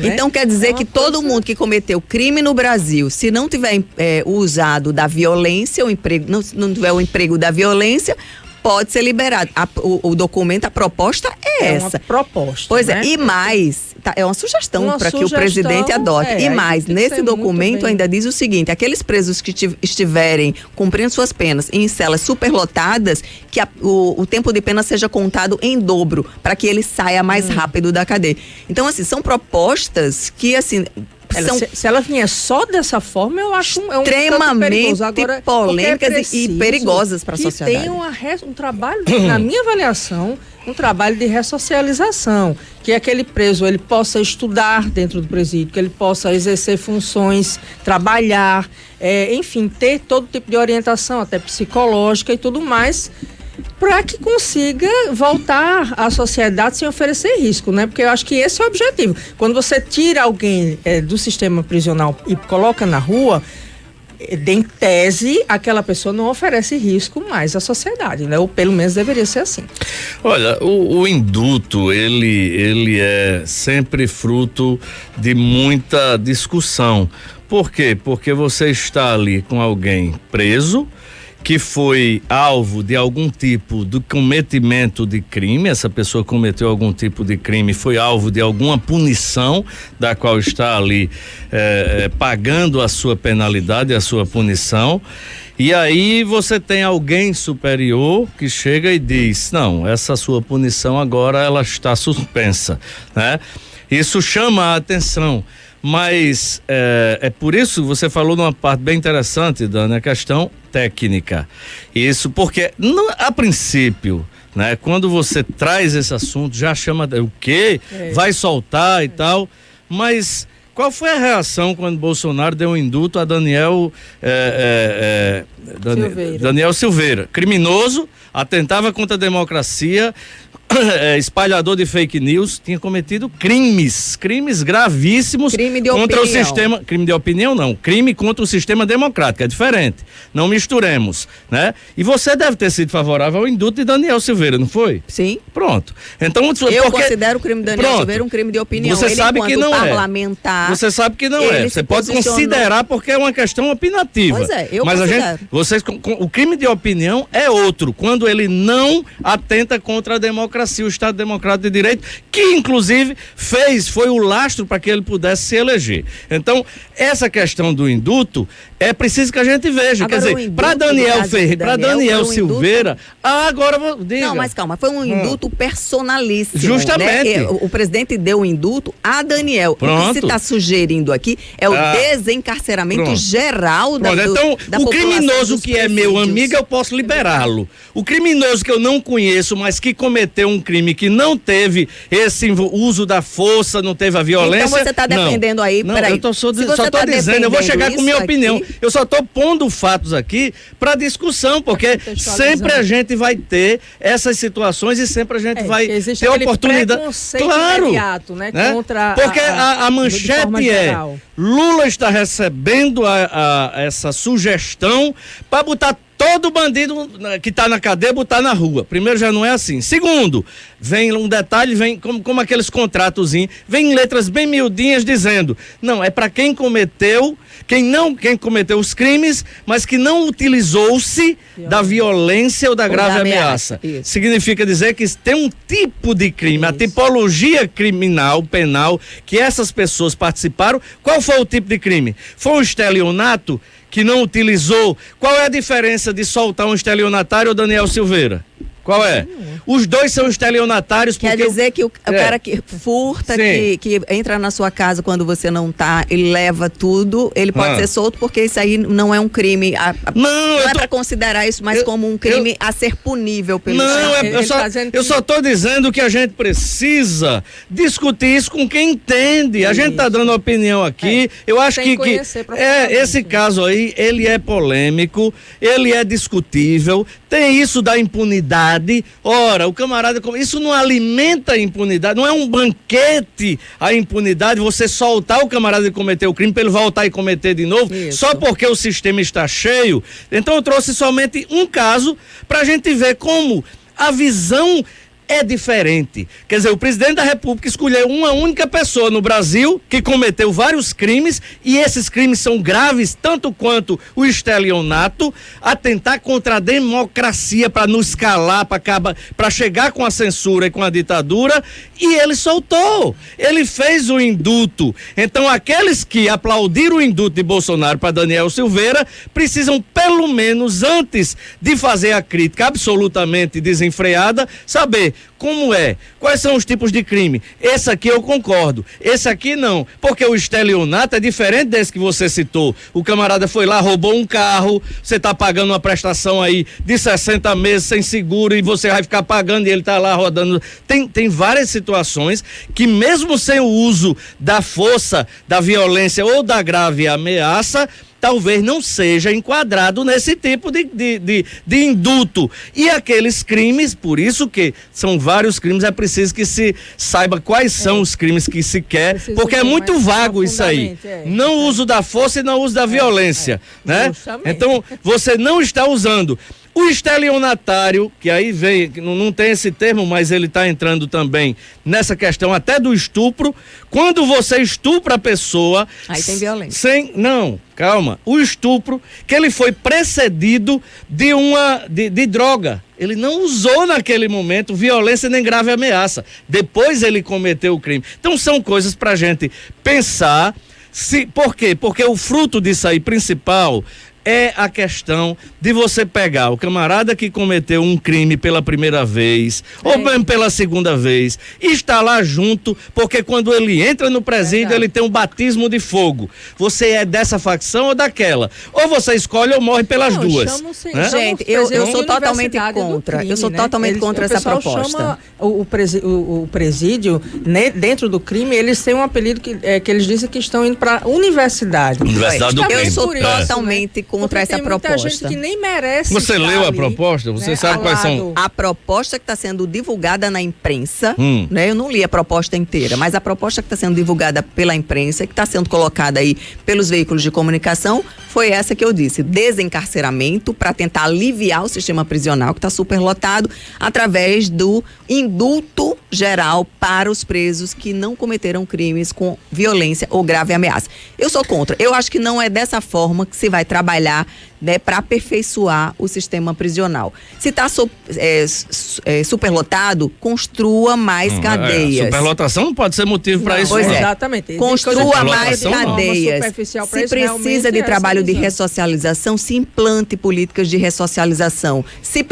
Então quer dizer que todo mundo que cometeu crime no Brasil, se não tiver usado da violência, o emprego, não tiver o emprego da violência, pode ser liberado. O documento, a proposta é essa. Uma proposta. Pois né? E mais, é uma sugestão para que o presidente adote. E mais, nesse documento ainda diz o seguinte: aqueles presos que estiverem cumprindo suas penas em celas superlotadas, que o tempo de pena seja contado em dobro, para que ele saia mais rápido da cadeia. Então, assim, são propostas que, assim... Se ela vier só dessa forma, eu acho extremamente polêmicas e perigosas para a sociedade. Tem um trabalho, na minha avaliação, um trabalho de ressocialização, que aquele preso ele possa estudar dentro do presídio, que ele possa exercer funções, trabalhar, enfim, ter todo tipo de orientação, até psicológica e tudo mais, para que consiga voltar à sociedade sem oferecer risco, né? Porque eu acho que esse é o objetivo. Quando você tira alguém do sistema prisional e coloca na rua, em tese, aquela pessoa não oferece risco mais à sociedade, né? Ou pelo menos deveria ser assim. Olha, o indulto, ele é sempre fruto de muita discussão. Por quê? Porque você está ali com alguém preso, que foi alvo de algum tipo de cometimento de crime, essa pessoa cometeu algum tipo de crime, foi alvo de alguma punição, da qual está ali pagando a sua penalidade, a sua punição, e aí você tem alguém superior que chega e diz: não, essa sua punição agora ela está suspensa, né? Isso chama a atenção. Mas é por isso que você falou numa parte bem interessante, Dani, a questão técnica. Isso porque, a princípio, né, quando você traz esse assunto, já chama o quê? Vai soltar e tal, mas qual foi a reação quando Bolsonaro deu um indulto a Daniel Silveira, criminoso, atentava contra a democracia, espalhador de fake news, tinha cometido crimes gravíssimos contra o sistema, crime de opinião não, crime contra o sistema democrático, é diferente, não misturemos, né? E você deve ter sido favorável ao indulto de Daniel Silveira, não foi? Sim. Pronto. Então, eu considero o crime de Daniel Silveira um crime de opinião. Você sabe que não parlamentar, Você sabe que não é. Você pode considerar porque é uma questão opinativa. Pois é, eu Mas considero. O crime de opinião é outro, quando ele não atenta contra a democracia, o Estado Democrático de Direito, que inclusive foi o lastro para que ele pudesse se eleger. Então, essa questão do indulto, é preciso que a gente veja. Agora, quer dizer, para Daniel Silveira, agora... Diga. Não, mas calma, foi um indulto personalíssimo. Justamente. Né? O presidente deu o indulto a Daniel. Pronto. O que se está sugerindo aqui é o desencarceramento geral da Então, o criminoso que é meu amigo, eu posso liberá-lo. O criminoso que eu não conheço, mas que cometeu um crime que não teve esse uso da força, não teve a violência... Então você está defendendo aí, peraí. Eu só estou dizendo, eu vou chegar com minha opinião. Eu só estou pondo fatos aqui para discussão, porque sempre a gente vai ter essas situações e sempre a gente vai ter oportunidade. Claro, imediato, né? Contra porque a manchete Lula está recebendo essa sugestão para botar todo bandido que está na cadeia, botar na rua. Primeiro, já não é assim. Segundo, vem um detalhe, vem como aqueles contratozinhos, vem letras bem miudinhas dizendo, não, é para quem cometeu os crimes, mas que não utilizou-se da violência ou da grave ameaça. Significa dizer que tem um tipo de crime, a tipologia penal, que essas pessoas participaram. Qual foi o tipo de crime? Foi um estelionato que não utilizou? Qual é a diferença de soltar um estelionatário ou Daniel Silveira? Qual é? Os dois são estelionatários porque... Quer dizer que o cara que furta, que entra na sua casa quando você não tá e leva tudo, ele pode ser solto porque isso aí não é um crime. Não é para considerar isso mais como um crime a ser punível pelo eu só tô dizendo que a gente precisa discutir isso com quem entende. A gente tá dando opinião aqui. Eu acho que esse caso aí, ele é polêmico, ele é discutível, tem isso da impunidade. Ora, o camarada, isso não alimenta a impunidade, não é um banquete a impunidade, você soltar o camarada de cometer o crime para ele voltar e cometer de novo, só porque o sistema está cheio. Então eu trouxe somente um caso para a gente ver como a visão é diferente. Quer dizer, o presidente da República escolheu uma única pessoa no Brasil que cometeu vários crimes, e esses crimes são graves, tanto quanto o estelionato, atentar contra a democracia para nos calar, para chegar com a censura e com a ditadura, e ele soltou. Ele fez o indulto. Então, aqueles que aplaudiram o indulto de Bolsonaro para Daniel Silveira precisam, pelo menos antes de fazer a crítica absolutamente desenfreada, saber como é, quais são os tipos de crime. Esse aqui eu concordo, esse aqui não, porque o estelionato é diferente desse que você citou. O camarada foi lá, roubou um carro, você está pagando uma prestação aí de 60 meses sem seguro e você vai ficar pagando e ele está lá rodando. Tem várias situações que, mesmo sem o uso da força, da violência ou da grave ameaça, talvez não seja enquadrado nesse tipo de indulto. E aqueles crimes, por isso que são vários crimes, é preciso que se saiba quais são os crimes que se quer, porque é muito vago isso aí. Não uso da força e não uso da violência, né? Então, você não está usando. O estelionatário, que aí vem, não tem esse termo, mas ele está entrando também nessa questão até do estupro. Quando você estupra a pessoa... Aí tem violência. Não, calma. O estupro, que ele foi precedido de droga. Ele não usou naquele momento violência nem grave ameaça. Depois ele cometeu o crime. Então são coisas para a gente pensar. Por quê? Porque o fruto disso aí principal é a questão de você pegar o camarada que cometeu um crime pela primeira vez, ou mesmo pela segunda vez, e está lá junto, porque quando ele entra no presídio, ele tem um batismo de fogo. Você é dessa facção ou daquela? Ou você escolhe ou morre pelas duas. Né? Gente, eu sou totalmente contra. Crime, eu sou totalmente contra essa proposta. Chama o presídio, né, dentro do crime, eles têm um apelido que eles dizem que estão indo para universidade. Universidade do crime. Eu sou totalmente contra essa proposta. Muita gente que nem merece. Você leu a proposta? Você sabe quais são? A proposta que está sendo divulgada na imprensa, né? Eu não li a proposta inteira, mas a proposta que está sendo divulgada pela imprensa, que está sendo colocada aí pelos veículos de comunicação, foi essa que eu disse: desencarceramento para tentar aliviar o sistema prisional que está superlotado através do indulto geral para os presos que não cometeram crimes com violência ou grave ameaça. Eu sou contra. Eu acho que não é dessa forma que se vai trabalhar, né, para aperfeiçoar o sistema prisional. Se está superlotado, construa mais cadeias. Superlotação não pode ser motivo para isso. Pois não. Exatamente. Construa mais cadeias. Se precisa de trabalho de ressocialização, se implante políticas de ressocialização. Se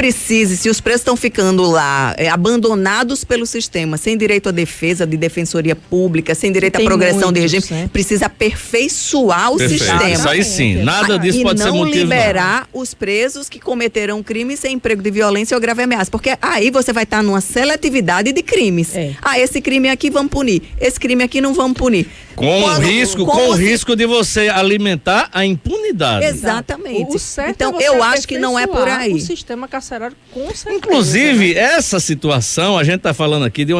os presos estão ficando lá abandonados pelo sistema, sem direito à defesa, de defensoria pública, sem direito à progressão de regime, precisa aperfeiçoar o sistema. Isso aí sim, nada disso pode ser motivo. E não liberar os presos que cometeram crimes sem emprego de violência ou grave ameaça, porque aí você vai estar numa seletividade de crimes. Esse crime aqui vamos punir, esse crime aqui não vamos punir. Com o risco de você alimentar a impunidade. Exatamente. Então, eu acho que não é por aí. O sistema carcerário, com certeza. Inclusive, essa situação, a gente está falando aqui de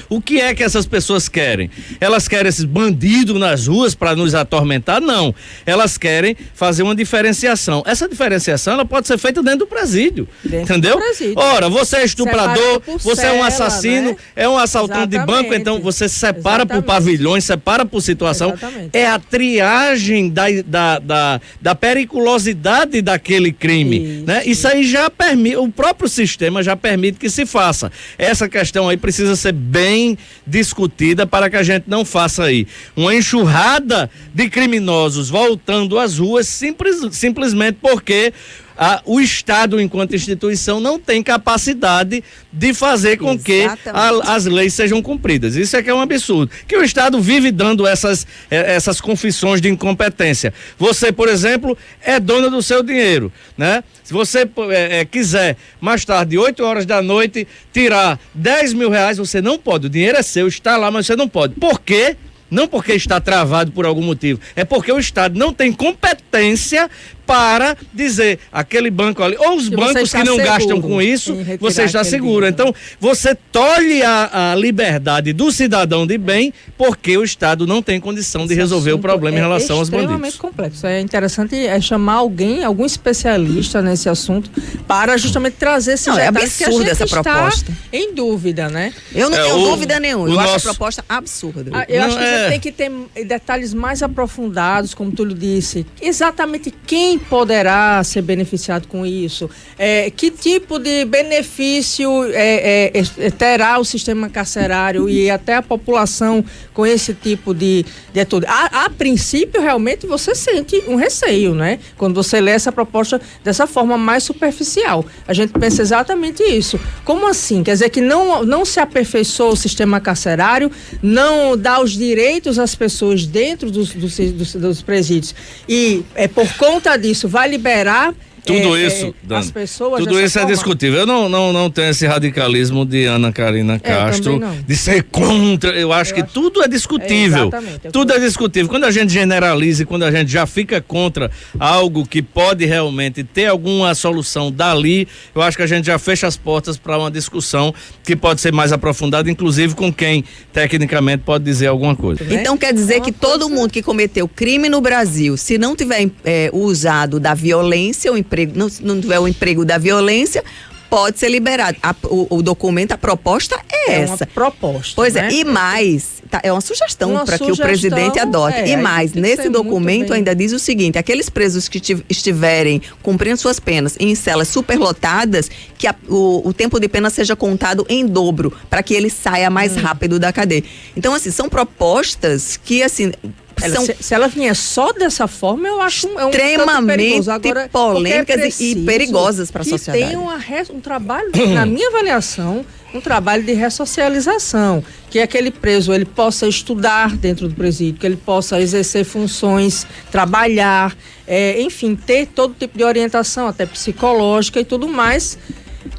o que é que essas pessoas querem? Elas querem esses bandidos nas ruas para nos atormentar? Não. Elas querem fazer uma diferenciação. Essa diferenciação, ela pode ser feita dentro do presídio. Entendeu? Ora, você é estuprador, você é um assassino, né? É um assaltante de banco, então você separa por pavilhões, separa por situação. É a triagem da periculosidade daquele crime, né? Isso aí já permite, o próprio sistema já permite que se faça. Essa questão aí precisa ser bem discutida para que a gente não faça aí uma enxurrada de criminosos voltando às ruas simplesmente porque o Estado, enquanto instituição, não tem capacidade de fazer com que as leis sejam cumpridas. Isso é que é um absurdo. Que o Estado vive dando essas confissões de incompetência. Você, por exemplo, é dona do seu dinheiro, né? Se você quiser, mais tarde, 8 horas da noite, tirar 10 mil reais, você não pode. O dinheiro é seu, está lá, mas você não pode. Por quê? Não porque está travado por algum motivo, é porque o Estado não tem competência para dizer aquele banco ali, ou os bancos que não gastam com isso, você está seguro. Então, você tolhe a liberdade do cidadão de bem, porque o Estado não tem condição de resolver o problema em relação aos bandidos. É extremamente complexo. É interessante chamar alguém especialista nesse assunto, para justamente trazer esse é absurda essa proposta. Em dúvida, né? Eu não tenho dúvida nenhuma. Eu acho a proposta absurda. Eu acho que você tem que ter detalhes mais aprofundados, como tu disse. Exatamente quem poderá ser beneficiado com isso? Que tipo de benefício terá o sistema carcerário e até a população com esse tipo de atitude? A princípio, realmente, você sente um receio, né? Quando você lê essa proposta dessa forma mais superficial. A gente pensa exatamente isso. Como assim? Quer dizer que não se aperfeiçoa o sistema carcerário, não dá os direitos às pessoas dentro dos presídios e por conta disso vai liberar tudo isso, Dani, as pessoas. Tudo isso é discutível. Eu não tenho esse radicalismo de Ana Karina Castro de ser contra. Eu acho que tudo é discutível. Tudo é discutível. Quando a gente generaliza e quando a gente já fica contra algo que pode realmente ter alguma solução dali, eu acho que a gente já fecha as portas para uma discussão que pode ser mais aprofundada, inclusive com quem tecnicamente pode dizer alguma coisa. Então quer dizer que todo mundo que cometeu crime no Brasil, se não tiver usado da violência, não tiver o emprego da violência, pode ser liberado. O documento, a proposta é essa. Uma proposta. Pois é, e mais, é uma sugestão para que o presidente adote. E mais, nesse documento ainda diz o seguinte: aqueles presos que estiverem cumprindo suas penas em celas superlotadas, que o tempo de pena seja contado em dobro, para que ele saia mais rápido da cadeia. Então, assim, são propostas que, assim, se ela vier só dessa forma, eu acho extremamente polêmicas e perigosas para a sociedade. Tem um trabalho, na minha avaliação, um trabalho de ressocialização, que aquele preso ele possa estudar dentro do presídio, que ele possa exercer funções, trabalhar, enfim, ter todo tipo de orientação, até psicológica e tudo mais,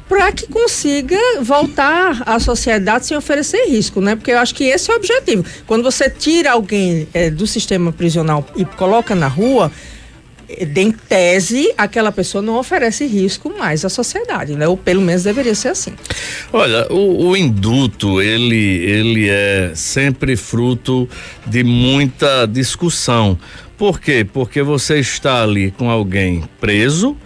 para que consiga voltar à sociedade sem oferecer risco, né? Porque eu acho que esse é o objetivo. Quando você tira alguém do sistema prisional e coloca na rua, em tese, aquela pessoa não oferece risco mais à sociedade, né? Ou pelo menos deveria ser assim. Olha, o induto, ele é sempre fruto de muita discussão. Por quê? Porque você está ali com alguém preso,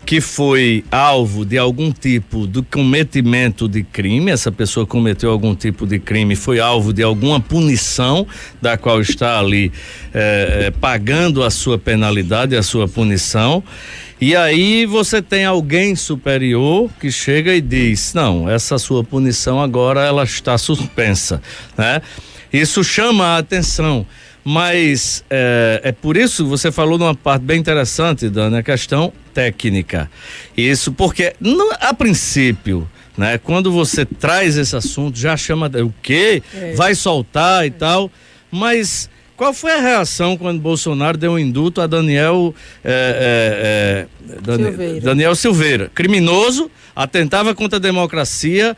que foi alvo de algum tipo de cometimento de crime, essa pessoa cometeu algum tipo de crime, foi alvo de alguma punição, da qual está ali pagando a sua penalidade, a sua punição, e aí você tem alguém superior que chega e diz: não, essa sua punição agora ela está suspensa, né? Isso chama a atenção. Mas é por isso que você falou numa parte bem interessante, Dani, a questão técnica. Isso porque, a princípio, né, quando você traz esse assunto, já chama o quê? Vai soltar e tal, mas qual foi a reação quando Bolsonaro deu um indulto a Daniel Silveira, criminoso, atentava contra a democracia,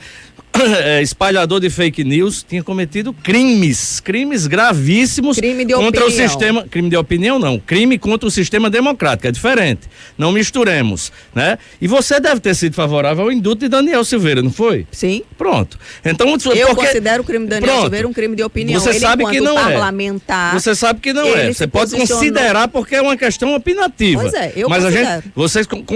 espalhador de fake news, tinha cometido crimes gravíssimos contra o sistema, crime de opinião não, crime contra o sistema democrático, é diferente, não misturemos, né? E você deve ter sido favorável ao indulto de Daniel Silveira, não foi? Sim. Pronto. Então, eu considero o crime de Daniel Silveira um crime de opinião. Você sabe que não parlamentar, Você sabe que não é. Você pode considerar porque é uma questão opinativa. Pois é, mas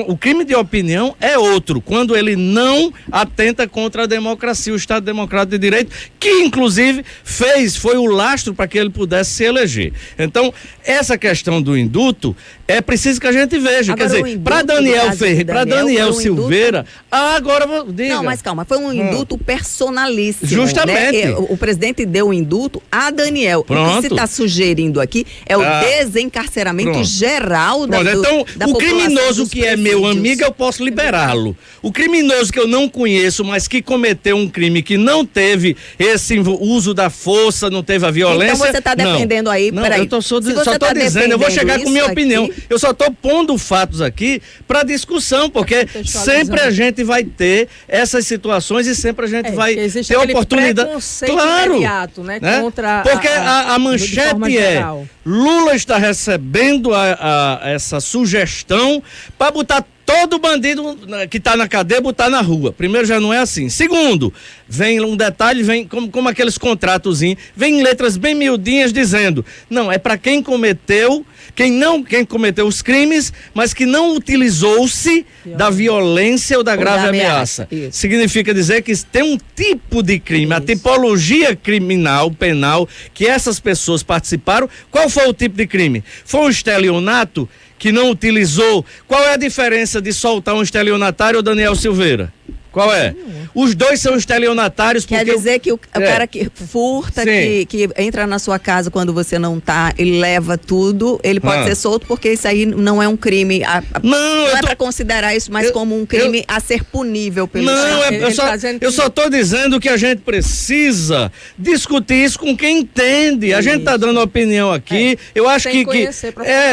o crime de opinião é outro, quando ele não atenta contra a democracia, o Estado Democrático de Direito, que inclusive foi o lastro para que ele pudesse se eleger. Então, essa questão do indulto é preciso que a gente veja. Agora, quer dizer, para Daniel Silveira, agora diga. Não, mas calma, foi um indulto personalíssimo. Justamente. Né? O presidente deu um indulto a Daniel. Pronto. O que se está sugerindo aqui é o desencarceramento geral da população. Então, o criminoso que é meu amigo, eu posso liberá-lo. O criminoso que eu não conheço, mas que cometeu cometeu um crime que não teve esse uso da força, não teve a violência... Então você está defendendo aí, peraí. Eu só estou dizendo, eu vou chegar com minha opinião. Eu só estou pondo fatos aqui para discussão, porque sempre a gente vai ter essas situações e sempre a gente vai ter oportunidade. Claro, né? Porque a manchete é: Lula está recebendo essa sugestão para botar todo bandido que está na cadeia, botar na rua. Primeiro, já não é assim. Segundo, vem um detalhe, vem como aqueles contratozinhos, vem letras bem miudinhas dizendo, não, é para quem cometeu os crimes, mas que não utilizou-se da violência ou da grave ameaça. Significa dizer que tem um tipo de crime, a tipologia criminal, penal, que essas pessoas participaram. Qual foi o tipo de crime? Foi um estelionato que não utilizou? Qual é a diferença de soltar um estelionatário ou Daniel Silveira? Qual é? Os dois são estelionatários. Quer dizer que o cara que furta, que entra na sua casa quando você não tá e leva tudo, ele pode ser solto, porque isso aí não é um crime. Não é para considerar isso mais como um crime a ser punível pelo eu só tô dizendo que a gente precisa discutir isso com quem entende. A gente tá dando opinião aqui. Eu acho que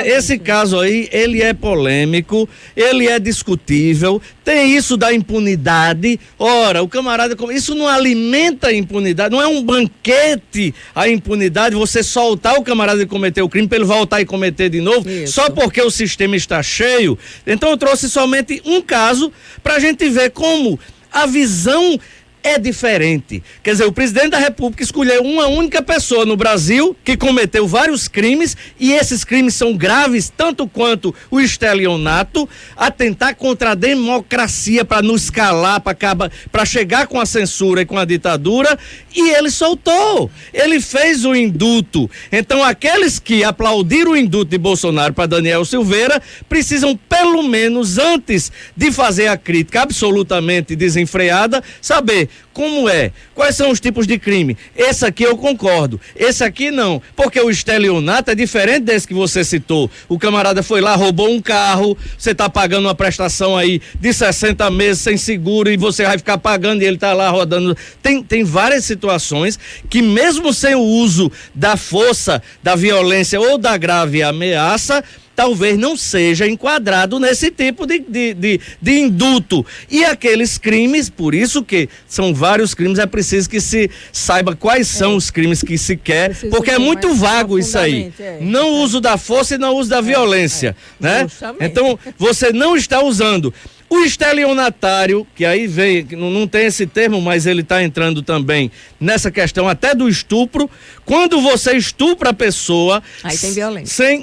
esse caso aí, ele é polêmico, ele é discutível, tem isso da impunidade. Ora, o camarada, isso não alimenta a impunidade, não é um banquete a impunidade, você soltar o camarada de cometer o crime para ele voltar e cometer de novo, só porque o sistema está cheio. Então eu trouxe somente um caso para a gente ver como a visão é diferente. Quer dizer, o presidente da República escolheu uma única pessoa no Brasil que cometeu vários crimes, e esses crimes são graves, tanto quanto o estelionato, atentar contra a democracia para nos calar, para chegar com a censura e com a ditadura, e ele soltou. Ele fez o indulto. Então, aqueles que aplaudiram o indulto de Bolsonaro para Daniel Silveira precisam, pelo menos antes de fazer a crítica absolutamente desenfreada, saber como é, quais são os tipos de crime. Esse aqui eu concordo, esse aqui não, porque o estelionato é diferente desse que você citou. O camarada foi lá, roubou um carro, você tá pagando uma prestação aí de 60 meses sem seguro e você vai ficar pagando e ele tá lá rodando. Tem várias situações que, mesmo sem o uso da força, da violência ou da grave ameaça, talvez não seja enquadrado nesse tipo de indulto. E aqueles crimes, por isso que são vários crimes, é preciso que se saiba quais são os crimes que se quer, porque é muito vago isso aí. Não uso da força e não uso da violência, né? Então, você não está usando. O estelionatário, que aí vem, não tem esse termo, mas ele está entrando também nessa questão até do estupro. Quando você estupra a pessoa... Aí tem violência.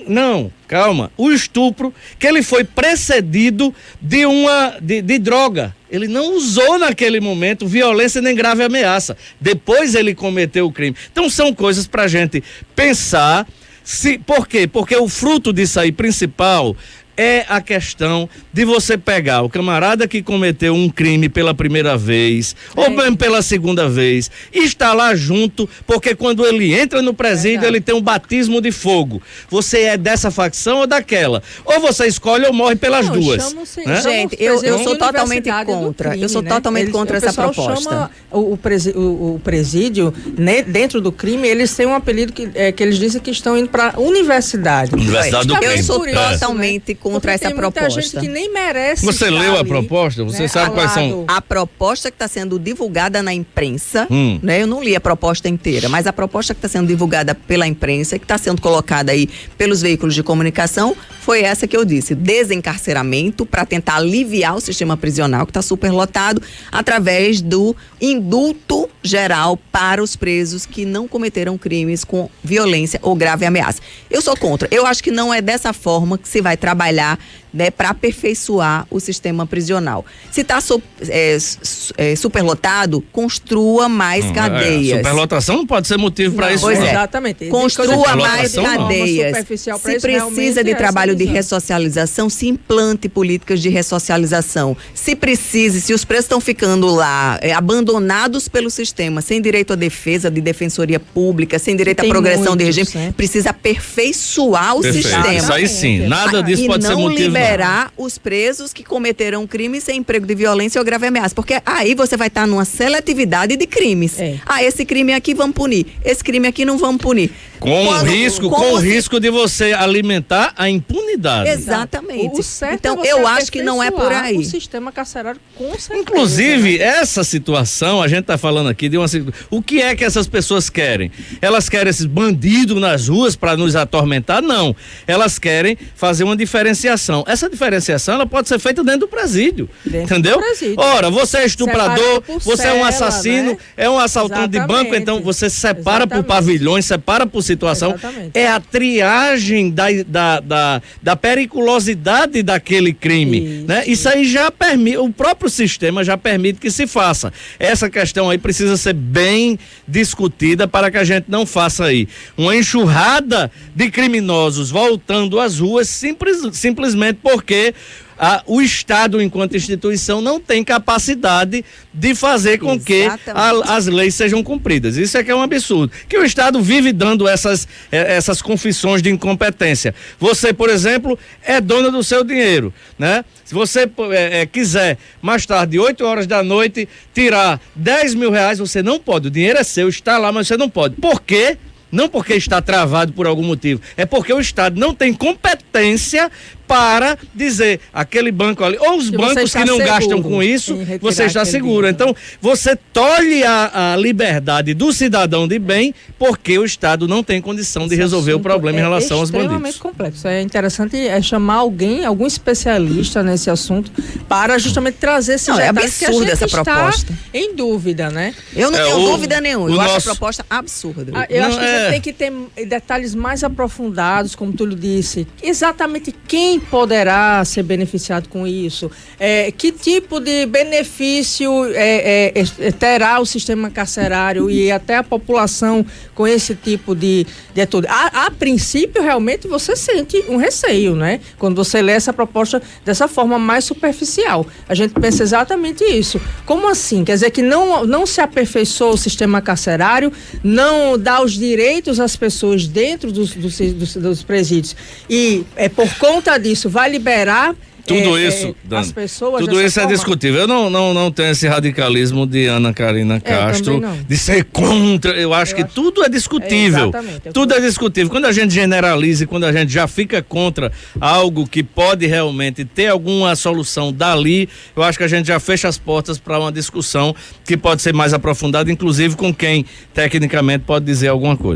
Calma. O estupro, que ele foi precedido de droga. Ele não usou naquele momento violência nem grave ameaça. Depois ele cometeu o crime. Então são coisas para a gente pensar. Por quê? Porque o fruto disso aí principal é a questão de você pegar o camarada que cometeu um crime pela primeira vez, ou mesmo pela segunda vez, e está lá junto, porque quando ele entra no presídio, ele tem um batismo de fogo. Você é dessa facção ou daquela? Ou você escolhe ou morre pelas duas. Né? Gente, eu sou totalmente contra. Eu sou totalmente contra essa proposta. Chama o presídio, né, dentro do crime, eles têm um apelido que eles dizem que estão indo para universidade. Universidade do crime. Eu sou totalmente contra essa proposta. Muita gente que nem merece. Você leu a proposta? Você sabe quais são? A proposta que está sendo divulgada na imprensa, né? Eu não li a proposta inteira, mas a proposta que está sendo divulgada pela imprensa, que está sendo colocada aí pelos veículos de comunicação, foi essa que eu disse: desencarceramento para tentar aliviar o sistema prisional que está superlotado através do indulto geral para os presos que não cometeram crimes com violência ou grave ameaça. Eu sou contra. Eu acho que não é dessa forma que se vai trabalhar, né, para aperfeiçoar o sistema prisional. Se está superlotado, construa mais cadeias. Superlotação não pode ser motivo para isso. Pois é. Exatamente. Construa mais cadeias. Se precisa de trabalho de ressocialização, se implante políticas de ressocialização. Se precise, se os presos estão ficando lá, abandonados pelo sistema, sem direito à defesa, de defensoria pública, sem direito à progressão de regime, precisa aperfeiçoar o sistema. Isso aí sim, nada disso pode ser motivo. E não liberar os presos que cometerão crimes sem emprego de violência ou grave ameaça, porque aí você vai estar numa seletividade de crimes. Esse crime aqui vamos punir, esse crime aqui não vamos punir. Com o risco de você alimentar a impunidade. Exatamente. Então, eu acho que não é por aí. O sistema carcerário, com certeza. Inclusive, essa situação, a gente está falando aqui de o que é que essas pessoas querem? Elas querem esses bandidos nas ruas para nos atormentar? Não. Elas querem fazer uma diferenciação. Essa diferenciação, ela pode ser feita dentro do presídio. Entendeu? Ora, você é estuprador, você é um assassino, né? É um assaltante de banco, então você separa por pavilhões, separa por situação. É a triagem da periculosidade daquele crime, né? Isso aí já permite, o próprio sistema já permite que se faça. Essa questão aí precisa ser bem discutida para que a gente não faça aí uma enxurrada de criminosos voltando às ruas simplesmente porque o Estado, enquanto instituição, não tem capacidade de fazer com que as leis sejam cumpridas. Isso é que é um absurdo. Que o Estado vive dando essas confissões de incompetência. Você, por exemplo, é dona do seu dinheiro, né? Se você quiser, mais tarde, 8 horas da noite, tirar 10 mil reais, você não pode. O dinheiro é seu, está lá, mas você não pode. Por quê? Não porque está travado por algum motivo, é porque o Estado não tem competência para dizer aquele banco ali, ou os bancos que não gastam com isso, você está seguro. Então, você tolhe a liberdade do cidadão de bem, porque o Estado não tem condição de resolver o problema em relação aos bandidos. É extremamente complexo. É interessante chamar algum especialista nesse assunto, para justamente trazer esse detalhe. É absurda essa proposta. Em dúvida, né? Eu não tenho dúvida nenhuma. Eu acho a proposta absurda. Eu acho que a gente tem que ter detalhes mais aprofundados, como tu disse. Exatamente quem poderá ser beneficiado com isso? Que tipo de benefício terá o sistema carcerário e até a população com esse tipo de atitude? A princípio, realmente, você sente um receio, né? Quando você lê essa proposta dessa forma mais superficial. A gente pensa exatamente isso. Como assim? Quer dizer que não se aperfeiçoa o sistema carcerário, não dá os direitos às pessoas dentro dos presídios e, por conta disso, vai liberar tudo isso, Dani, as pessoas. Tudo isso é discutível. Eu não tenho esse radicalismo de Ana Carina Castro de ser contra. Eu acho que tudo é discutível. Tudo é discutível. Quando a gente generaliza e quando a gente já fica contra algo que pode realmente ter alguma solução dali, eu acho que a gente já fecha as portas para uma discussão que pode ser mais aprofundada, inclusive com quem tecnicamente pode dizer alguma coisa.